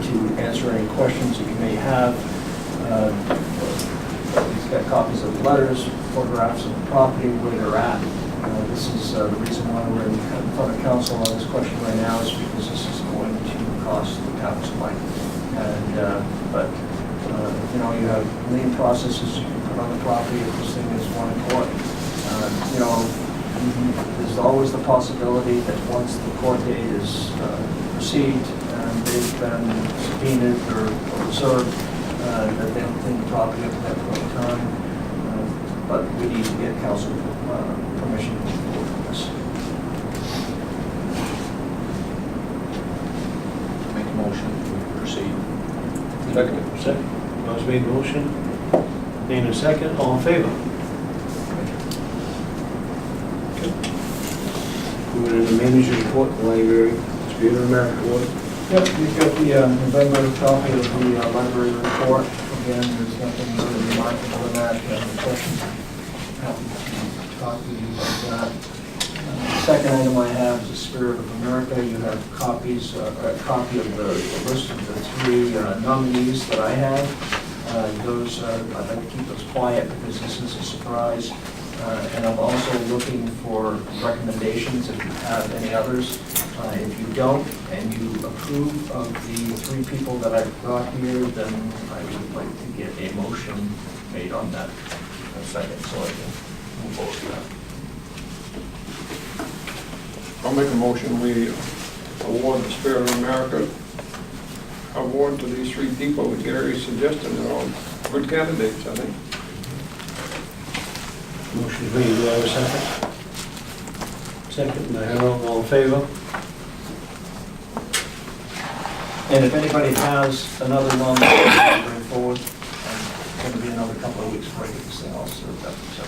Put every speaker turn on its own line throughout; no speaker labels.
to answer any questions that you may have. He's got copies of the letters, photographs of the property, where they're at. This is the reason why we're in front of council on this question right now, is because this is going to cost the town some money. And but you know, you have lien processes you can put on the property if this thing is won in court. You know, there's always the possibility that once the court date is received and they've been subpoenaed or served, that they'll clean the property up at that point in time. But we need to get council permission to move forward on this.
Make a motion, we proceed.
Second. Bob's made the motion. Dana second. All in favor? Okay. Moving into manager's report, the library, Spirit of America Award.
Yep, you've got the November copy of the library report. Again, there's nothing really remarkable in that. If you have any questions, happy to talk to you about that. Second item I have is the Spirit of America. You have copies, a copy of the list of the three nominees that I have. Those, I'd like to keep those quiet because this is a surprise. And I'm also looking for recommendations if you have any others. If you don't, and you approve of the three people that I've got here, then I would like to get a motion made on that in a second, so I can move forward with that.
I'll make a motion, we award the Spirit of America award to these three people that Gary suggested. They're all good candidates, I think.
Motion is made. Do I have a second? Second by Harold. All in favor?
And if anybody has another nomination to bring forward, it's going to be another couple of weeks before I get this thing all served up. So,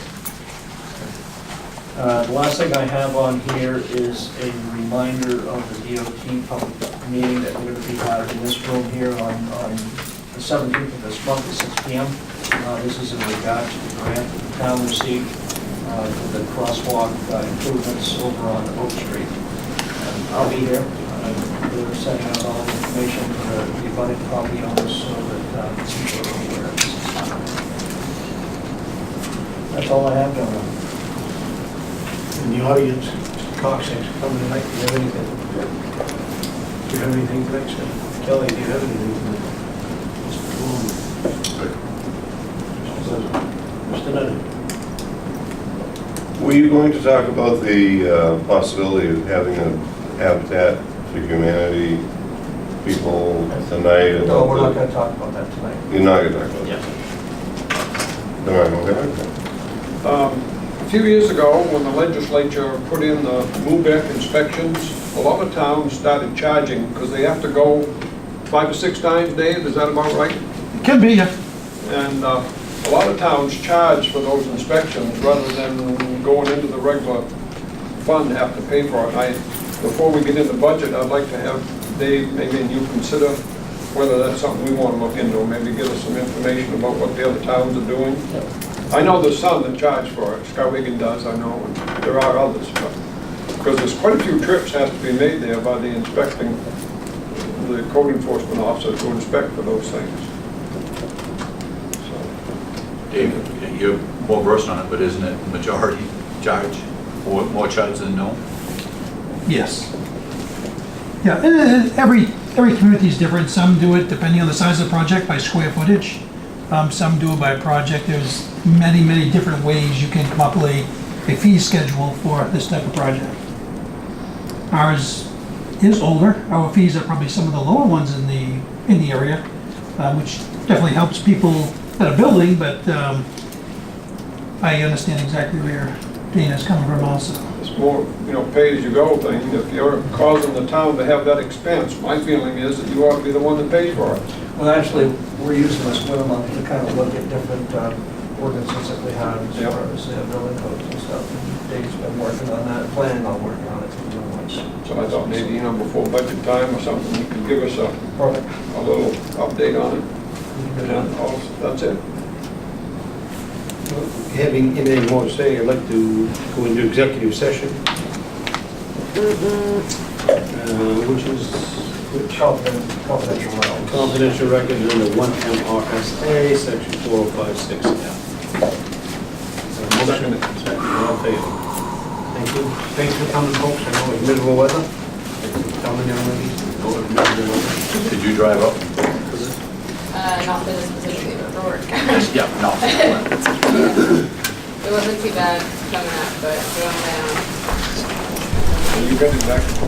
the last thing I have on here is a reminder of the DOT public meeting that we're going to be having in this room here on the 17th of this month at 6 p.m. This is in regard to the grant that the town received for the crosswalk improvements over on Oak Street. I'll be here. We're sending out all the information for the abutting property owners so that people are aware of this. That's all I have, gentlemen.
In the audience, Mr. Cox, thanks for coming tonight. Do you have anything? Do you have anything tonight, sir? Kelly, do you have anything tonight? Mr. Nutter.
Were you going to talk about the possibility of having a Habitat for Humanity people tonight?
No, we're not going to talk about that tonight.
You're not going to talk about
Yeah.
that? All right, okay.
A few years ago, when the legislature put in the MUBEC inspections, a lot of towns started charging because they have to go 5 or 6 times, Dave, is that about right?
It can be, yeah.
And a lot of towns charge for those inspections rather than going into the regular fund have to pay for it. Before we get into budget, I'd like to have Dave, maybe you consider whether that's something we want to look into, maybe give us some information about what the other towns are doing. I know there's some that charge for it, Skowhegan does, I know, and there are others, but because there's quite a few trips has to be made there by the inspecting, the code enforcement officers who inspect for those things.
Dave, you're more versed on it, but isn't it majority charge, or more charge than no?
Yes. Yeah, and every community is different. Some do it depending on the size of the project by square footage. Some do it by project. There's many different ways you can come up with a fee schedule for this type of project. Ours is older. Our fees are probably some of the lower ones in the area, which definitely helps people that are building, but I understand exactly where Dana's coming from also.
It's more, pay-as-you-go thing. If you're causing the town to have that expense, my feeling is that you ought to be the one that pays for it.
Well, actually, we're using this winter month to kind of look at different ordinances that we have as far as building codes and stuff. And Dave's been working on that, planning on working on it.
So I thought maybe, before budget time or something, you could give us a little update on it. And that's it.
Having anything more to say, I'd like to go into executive session. Which is
Confidential realm.
confidential records under 1 MRSA, section 4056F. Motion, second, all in favor? Thank you. Thanks for coming, folks. I know it's miserable weather. Thanks for coming, young ladies. I know it's miserable weather.
Did you drive up?
Not for this specifically, but for work.
Yeah, no.
It wasn't too bad coming up, but going down.
You got it back.